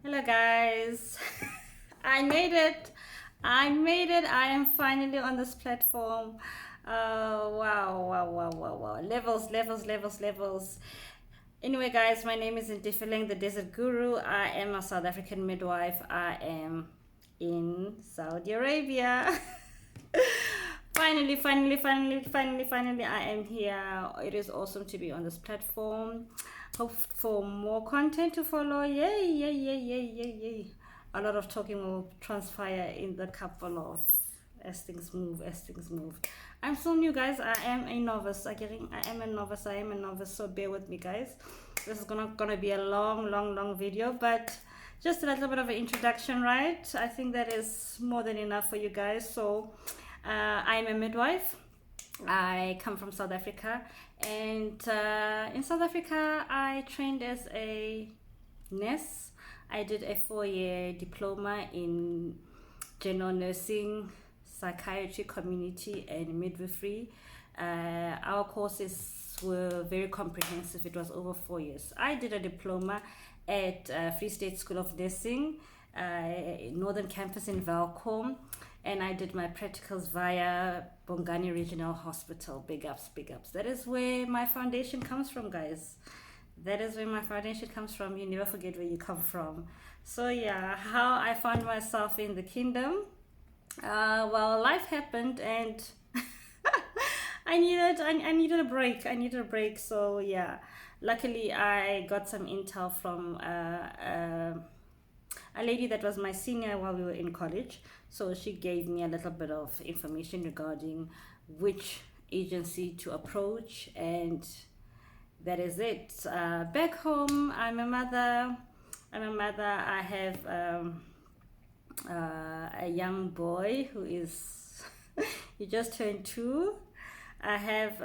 Hello guys. I made it. I made it. I am finally on this platform. Wow. Levels, levels, levels, levels. Anyway, guys, my name is Ndifileng, the Desert Guru. I am a South African midwife. I am in Saudi Arabia. Finally, I am here. It is awesome to be on this platform. Hope for more content to follow. Yay. A lot of talking will transpire in the couple of as things move. I'm so new, guys. I am a novice. I am a novice. So bear with me, guys. This is gonna be a long video, but just a little bit of an introduction, right? I think that is more than enough for you guys. So, I'm a midwife. I come from South Africa, and in South Africa, I trained as a nurse. I did a 4-year diploma in general nursing, psychiatry, community, and midwifery. Our courses were very comprehensive. It was over 4 years. I did a diploma at Free State School of Nursing, Northern Campus in Valcom, and I did my practicals via Bongani Regional Hospital. Big ups. That is where my foundation comes from, guys. That is where my foundation comes from. You never forget where you come from. So yeah, how I found myself in the kingdom. Well, life happened, and I needed a break. So yeah, luckily I got some intel from a lady that was my senior while we were in college. So she gave me a little bit of information regarding which agency to approach, and that is it. Back home, I'm a mother. I have a young boy who is he just turned 2. I have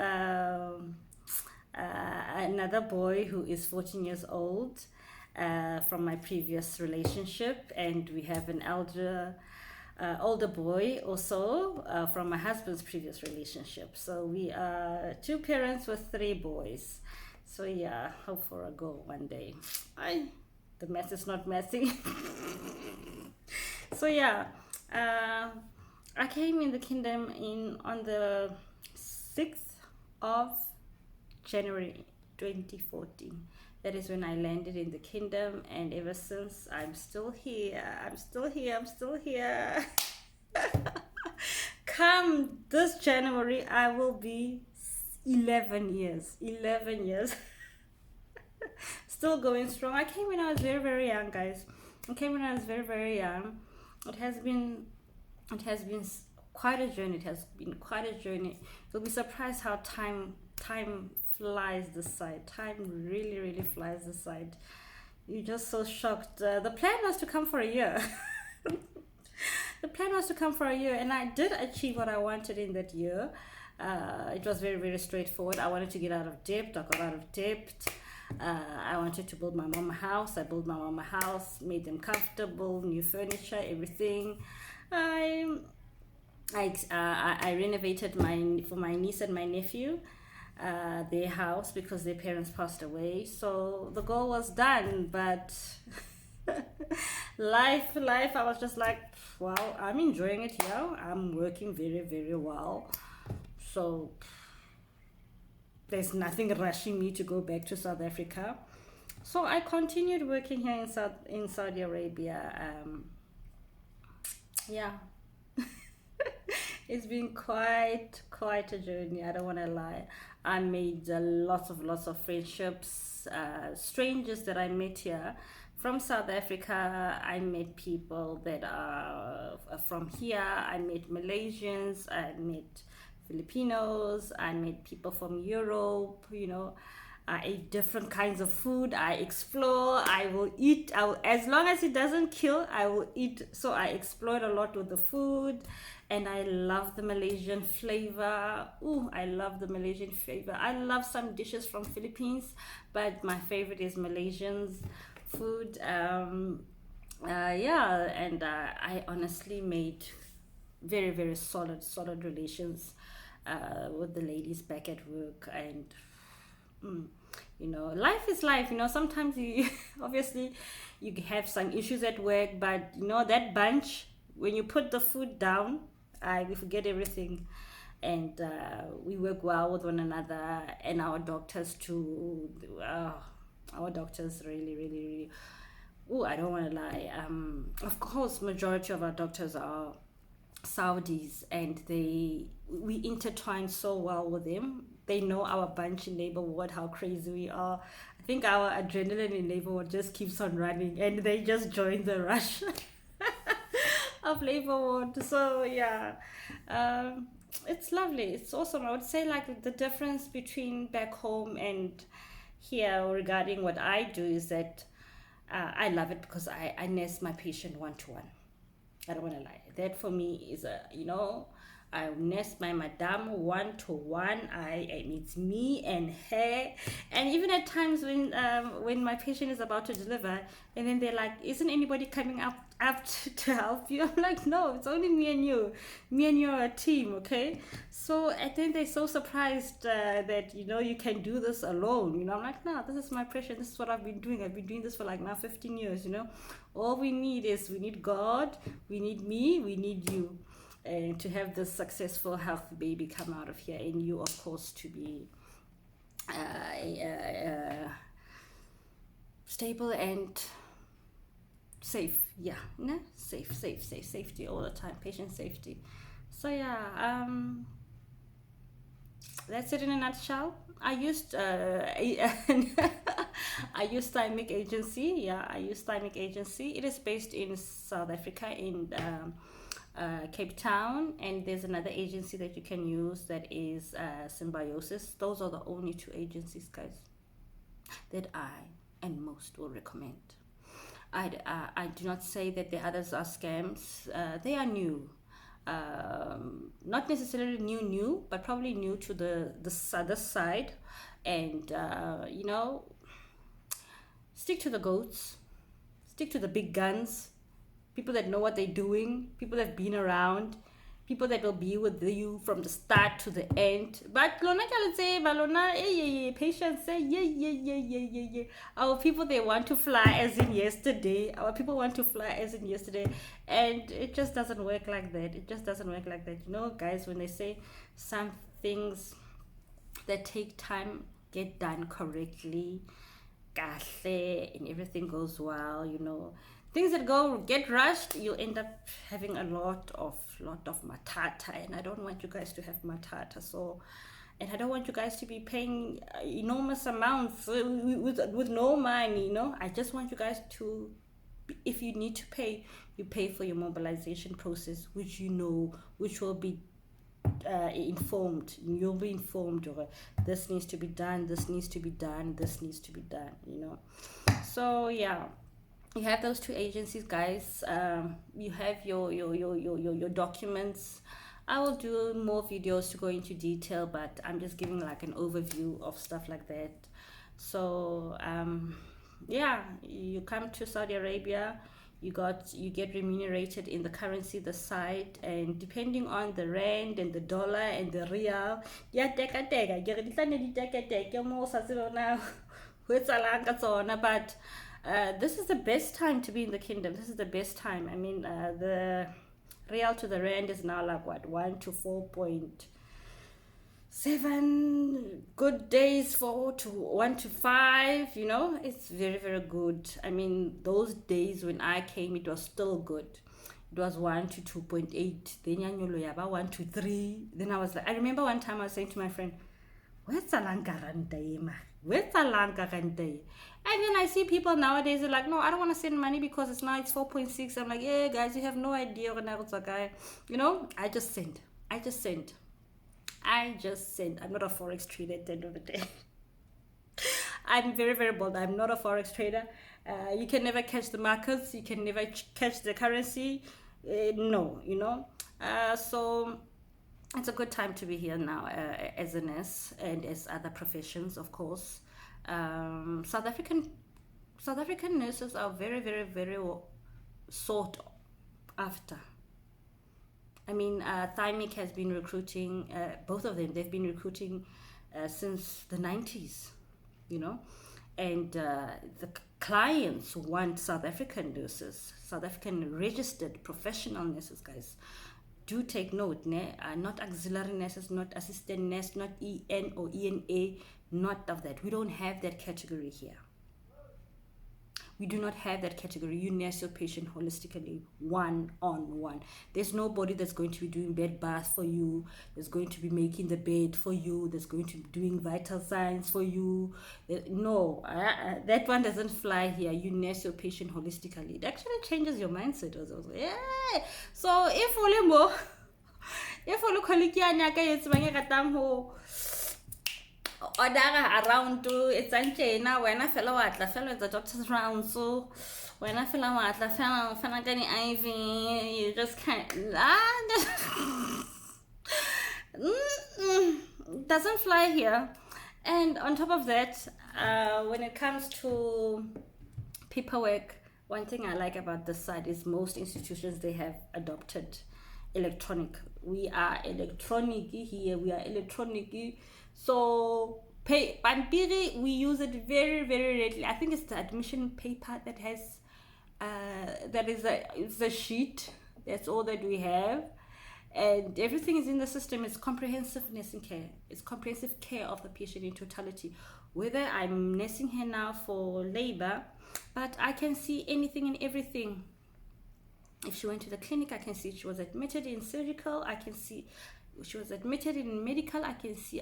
another boy who is 14 years old from my previous relationship, and we have an older boy also from my husband's previous relationship. So we are 2 parents with 3 boys. So yeah, hope for a go one day. The mess is not messy. So yeah, I came in the kingdom on the 6th of January 2014. That is when I landed in the kingdom, and ever since I'm still here. Come this January, I will be 11 years. 11 years. Still going strong. I came when I was very young, guys. Very young. It has been quite a journey. You'll be surprised how time flies this side. Time really flies this side. You're just so shocked. The plan was to come for a year. And I did achieve what I wanted in that year. It was very straightforward. I wanted to get out of debt. I got out of debt. I wanted to build my mom a house. I built my mom a house, made them comfortable, new furniture, everything. I renovated for my niece and my nephew their house because their parents passed away. So the goal was done, but life. I was just like, wow, I'm enjoying it here. I'm working very well. So there's nothing rushing me to go back to South Africa. So I continued working here in Saudi Arabia. Yeah, it's been quite a journey. I don't want to lie. I made lots of friendships, strangers that I met here from South Africa. I met people that are from here. I met Malaysians. I met Filipinos. I met people from Europe. I ate different kinds of food. I explore. I will eat. As long as it doesn't kill, I will eat. So I explored a lot with the food, and I love the Malaysian flavor. Ooh, I love the Malaysian flavor. I love some dishes from Philippines, but my favorite is Malaysian's food. Yeah, and I honestly made very solid relations with the ladies back at work, and Life is life. Sometimes you obviously you have some issues at work, but that bunch, when you put the food down, we forget everything, and we work well with one another, and our doctors too. Our doctors really, really, really. Oh, I don't want to lie. Of course, majority of our doctors are Saudis, and we intertwine so well with them. They know our bunch in labor ward, how crazy we are. I think our adrenaline in labor ward just keeps on running, and they just join the rush of labor ward. So yeah, it's lovely. It's awesome. I would say like the difference between back home and here regarding what I do is that I love it because I nurse my patient one to one. I don't want to lie. That for me is I nurse my madam one to one. And it's me and her. And even at times when my patient is about to deliver, and then they're like, "Isn't anybody coming up to help you?" I'm like, "No, it's only me and you. Me and you are a team, okay?" So I think they're so surprised that you can do this alone. I'm like, "No, this is my patient. This is what I've been doing. I've been doing this for like now 15 years. All we need God, we need me, we need you." And to have this successful, healthy baby come out of here, and you, of course, to be stable and safe. Yeah, safety all the time, patient safety. So yeah, that's it in a nutshell. I used I use Thymic Agency. Yeah, I use Thymic Agency. It is based in South Africa, in Cape Town, and there's another agency that you can use that is Symbiosis. Those are the only two agencies, guys, that I and most will recommend. I do not say that the others are scams. They are new. Not necessarily new, but probably new to the other side. And stick to the goats, stick to the big guns, people that know what they're doing, people that have been around, people that will be with you from the start to the end. But lona ke say balona patience say yeah. Our people, they want to fly as in yesterday. Our people want to fly as in yesterday, and it just doesn't work like that. It just doesn't work like that. Guys, when they say some things that take time get done correctly, kahle, and everything goes well, things that get rushed, you'll end up having a lot of matata, and I don't want you guys to have matata. So, and I don't want you guys to be paying enormous amounts with no money. I just want you guys to, if you need to pay, you pay for your mobilization process, which which will be informed. You'll be informed. This needs to be done. This needs to be done. This needs to be done. So yeah. You have those two agencies, guys. You have your documents. I will do more videos to go into detail, but I'm just giving like an overview of stuff like that. So yeah, you come to Saudi Arabia, you get remunerated in the currency, the side, and depending on the rand and the dollar and the real, but this is the best time to be in the kingdom. This is the best time. I mean, the real to the rand is now like what, 1 to 4.7. Good days 4 to 1 to 5. It's very, very good. I mean, those days when I came, it was still good. It was 1 to 2.8. Then yaba 1 to 3. Then I was like, I remember one time I was saying to my friend, "Where's a lanka randai, man? Where's a lanka randai?" And then I see people nowadays, they're like, "No, I don't want to send money because it's 4.6. I'm like, "Yeah, guys, you have no idea when I was a guy." I just sent. I'm not a forex trader at the end of the day. I'm very, very bold. I'm not a forex trader. You can never catch the markets. You can never catch the currency. No. So it's a good time to be here now as a nurse and as other professions, of course. South African nurses are very, very, very sought after. I mean, Thymic has been recruiting, both of them, they've been recruiting since the 90s. and the clients want South African nurses, South African registered professional nurses, guys. Do take note, not auxiliary nurses, not assistant nurse, not EN or ENA, not of that. We don't have that category here. We do not have that category. You nurse your patient holistically, one-on-one. There's nobody that's going to be doing bed bath for you. There's going to be making the bed for you. There's going to be doing vital signs for you. No, that one doesn't fly here. You nurse your patient holistically. It actually changes your mindset also. Yeah. So if only more, if only kolikianya ka yetsi bang ratang ho order around to it's now when I fell out la fell the doctor's round, so when I fell out la fell getting IV, you just can't doesn't fly here. And on top of that, when it comes to paperwork, one thing I like about this side is most institutions, they have adopted electronic. We are electronic here. We are electronic. So pampiri, we use it very, very rarely. I think it's the admission paper that has that is it's a sheet. That's all that we have, and everything is in the system. It's comprehensive nursing care. It's comprehensive care of the patient in totality. Whether I'm nursing her now for labor, but I can see anything and everything. If she went to the clinic, I can see she was admitted in surgical. I can see she was admitted in medical. I can see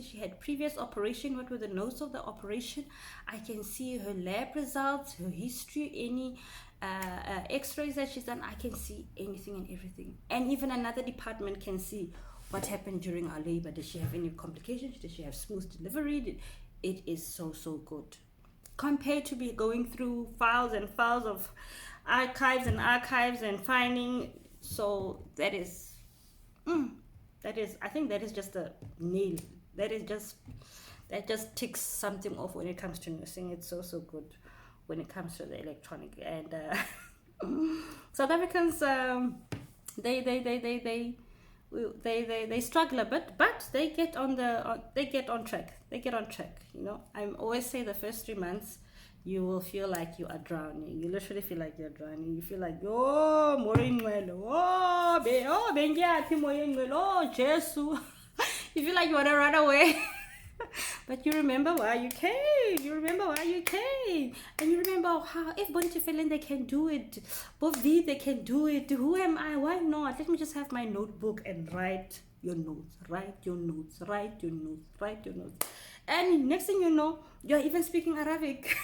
she had previous operation. What were the notes of the operation? I can see her lab results, her history, any x-rays that she's done. I can see anything and everything. And even another department can see what happened during our labor. Did she have any complications? Did she have smooth delivery? It is so good compared to be going through files and files of archives and finding. So that is I think that is just a nail. That just ticks something off when it comes to nursing. It's so good when it comes to the electronic. And South Africans, they struggle a bit, but they get on track. I always say the first 3 months you will feel like you are drowning. You literally feel like you're drowning. You feel like, oh Jesus. You feel like you want to run away. But you remember why you came. And you remember how if Bontifelen they can do it, Bovi they can do it. Who am I? Why not? Let me just have my notebook and write your notes. And next thing you know, you're even speaking Arabic.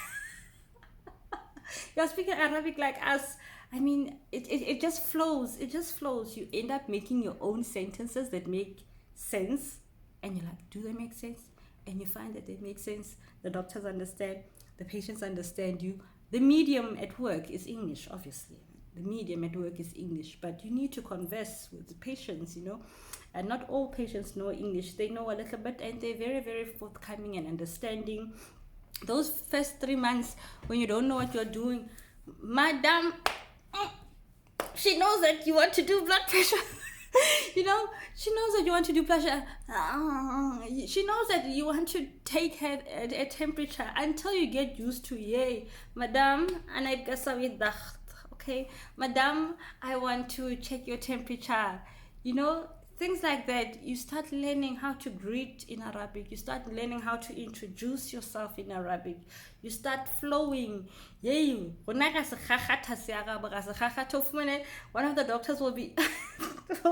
You're speaking Arabic like us. I mean, it just flows. You end up making your own sentences that make sense. And you're like, do they make sense? And you find that they make sense. The doctors understand. The patients understand you. The medium at work is English, obviously. The medium at work is English. But you need to converse with the patients, And not all patients know English. They know a little bit, and they're very, very forthcoming and understanding. Those first 3 months when you don't know what you're doing, Madam, she knows that you want to do blood pressure. She knows that you want to do pressure. She knows that you want to take her a temperature until you get used to, yay, Madam, and I guess okay, Madam, I want to check your temperature. Things like that. You start learning how to greet in Arabic. You start learning how to introduce yourself in Arabic. You start flowing. One of the doctors will be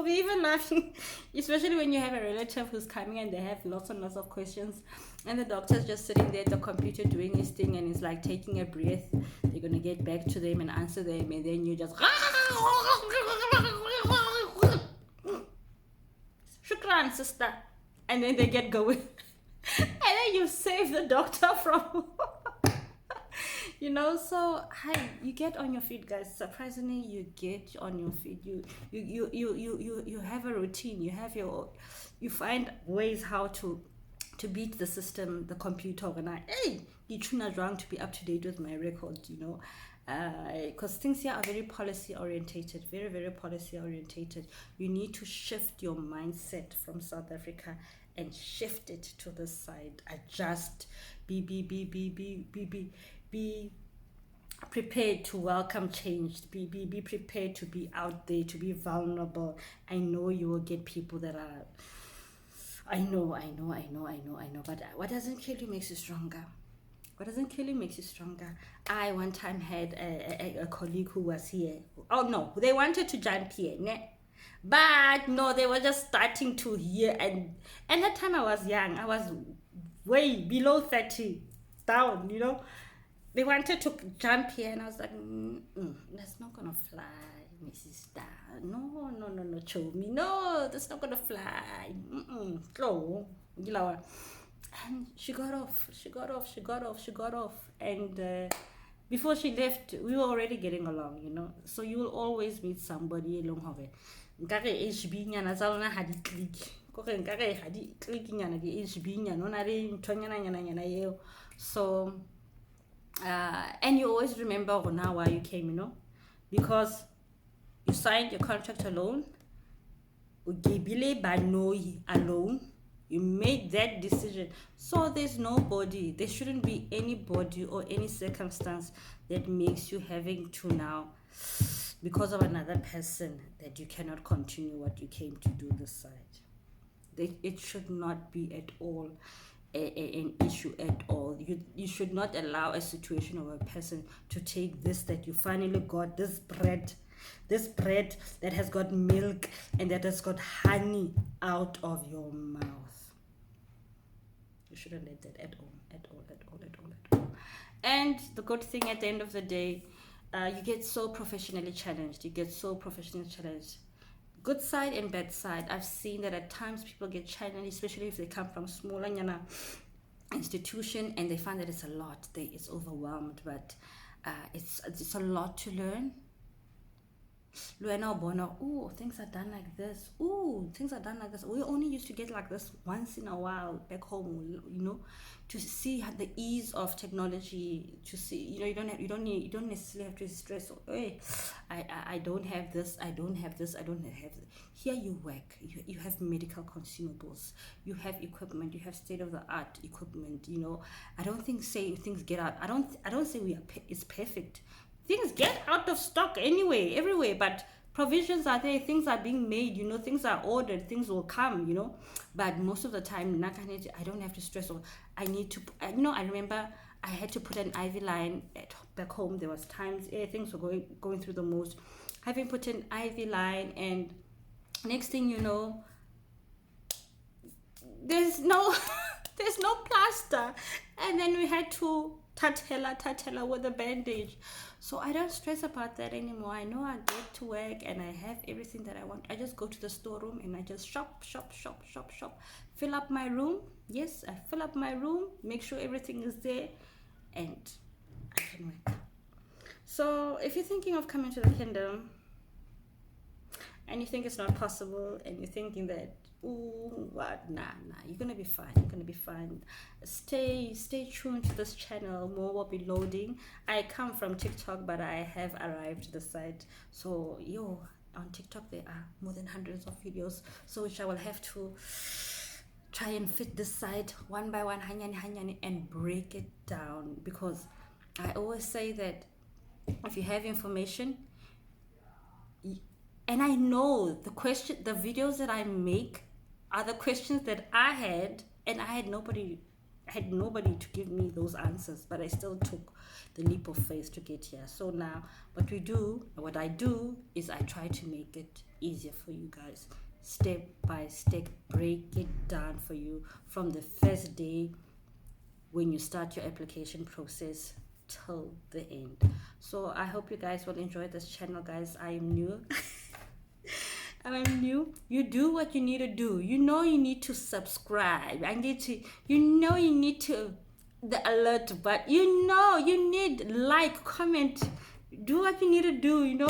even laughing, especially when you have a relative who's coming and they have lots and lots of questions, and the doctor's just sitting there at the computer doing his thing, and it's like taking a breath. They're going to get back to them and answer them, and then you just Shukran, sister. And then they get going. And then you save the doctor from so you get on your feet, guys. Surprisingly, you get on your feet. You have a routine. You find ways how to beat the system, the computer, and you tune around to be up to date with my record, because things here are very policy orientated, very, very policy orientated. You need to shift your mindset from South Africa and shift it to this side. Adjust. Be prepared to welcome change. Be prepared to be out there, to be vulnerable. I know you will get people that are, I know, but what doesn't kill you makes you stronger. What doesn't kill you makes you stronger. I one time had a colleague who was here. Oh no, they wanted to jump here, ne? But no, they were just starting to hear, and that time I was young. I was way below 30, down, you know. They wanted to jump here, and I was like, that's not gonna fly, Mrs. Star. No, show me. No, that's not gonna fly. Slow, you know. And she got off. And before she left, we were already getting along, you know. So you will always meet somebody along her. Nkare HB nyana tsa lona ha di click. Kore nkare ha di click nyana di HB nyana ona re nthonyana nyana eo. So and you always remember now why you came, you know, because you signed your contract alone. Ugibile banoi alone. You made that decision. So there's nobody, there shouldn't be anybody or any circumstance that makes you having to now, because of another person, that you cannot continue what you came to do this side. It should not be at all an issue at all. You should not allow a situation or a person to take this, that you finally got this bread that has got milk and that has got honey out of your mouth. You shouldn't let that at all. And the good thing at the end of the day, you get so professionally challenged. Good side and bad side. I've seen that at times people get challenged, especially if they come from smaller institution and they find that it's a lot. It's overwhelmed, but it's a lot to learn. Oh, things are done like this. We only used to get like this once in a while back home, you know, to see how the ease of technology, to see, you know, you don't necessarily have to stress, hey, I don't have this, I don't have this. Here you work, you have medical consumables, you have equipment, you have state-of-the-art equipment, you know. I don't think things get out. I don't say it's perfect. Things get out of stock anyway, everywhere, but provisions are there, things are being made, you know, things are ordered, things will come, you know. But most of the time, I don't have to stress, or I need to, you know, I remember I had to put an IV line back home. There was times things were going through the most. Having put an IV line, and next thing you know, there's no plaster, and then we had to tatela with a bandage. So I don't stress about that anymore. I know I get to work and I have everything that I want. I just go to the storeroom and I just shop, fill up my room. Yes, I fill up my room, make sure everything is there, and I can work. So if you're thinking of coming to the kingdom and you think it's not possible, and you're thinking that, nah, you're gonna be fine. Stay tuned to this channel. More will be loading. I come from TikTok, but I have arrived the site. So on TikTok there are more than hundreds of videos, so which I will have to try and fit this site one by one, hanyani, and break it down, because I always say that if you have information, and I know the videos that I make are the questions that I had, and I had nobody to give me those answers, but I still took the leap of faith to get here. So now what I do is I try to make it easier for you guys, step by step, break it down for you from the first day when you start your application process till the end. So I hope you guys will enjoy this channel, guys. I am new. You do what you need to do. You know you need to subscribe. You need to the alert, but you know you need like, comment, do what you need to do, you know.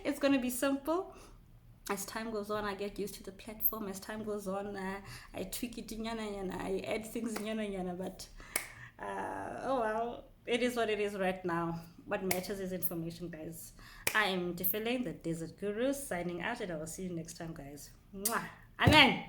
It's gonna be simple. As time goes on, I get used to the platform. As time goes on, I tweak it, I add things, but oh well, it is what it is right now. What matters is information, guys. I am Tifele, the Desert Guru, signing out, and I will see you next time, guys. Mwah. Amen.